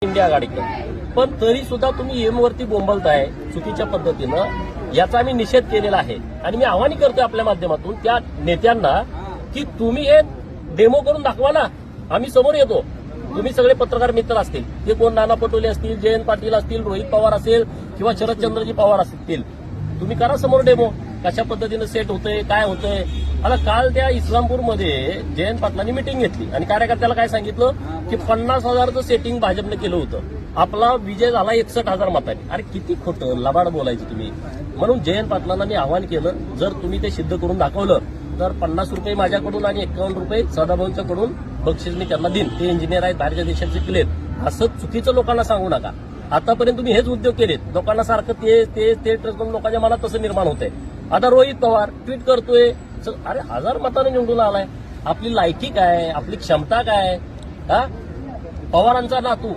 India आघाडीकडे, पण तरी सुद्धा तुम्ही एमवरती बोंबलताय चुकीच्या पद्धतीनं, याचा आम्ही निषेध केलेला आहे. आणि मी आवाहन करतोय आपल्या माध्यमातून त्या नेत्यांना की तुम्ही हे डेमो करून दाखवा ना, आम्ही समोर येतो. तुम्ही सगळे पत्रकार मित्र असतील, ते कोण नाना पटोले असतील, जयंत पाटील असतील, रोहित पवार असेल किंवा शरदचंद्रजी पवार असतील, तुम्ही करा समोर डेमो, कशा पद्धतीनं सेट होतंय, काय होतंय. आता काल त्या इस्लामपूरमध्ये जयंत पाटलांनी मिटिंग घेतली आणि कार्यकर्त्याला काय सांगितलं की 50,000चं सेटिंग भाजपने केलं होतं, आपला विजय झाला 61,000 मतांनी. अरे किती खोटं लबाड बोलायचं तुम्ही. म्हणून जयंत पाटलांना मी आवाहन केलं, जर तुम्ही ते सिद्ध करून दाखवलं तर 50 रुपये माझ्याकडून आणि 51 रुपये सदाभाऊंच्याकडून बक्षीस मी त्यांना देईन. ते इंजिनियर आहेत, बाहेरच्या देशात शिकलेत. असं चुकीचं लोकांना सांगू नका. आतापर्यंत तुम्ही हेच उद्योग केलेत, लोकांना सारखं ते ट्रस्ट करून लोकांच्या मनात तसं निर्माण होतंय. आता रोहित पवार ट्विट करतोय, अरे 1000 मताने निवडून आलाय, आपली लायकी काय, आपली क्षमता काय. पवारांचा नातू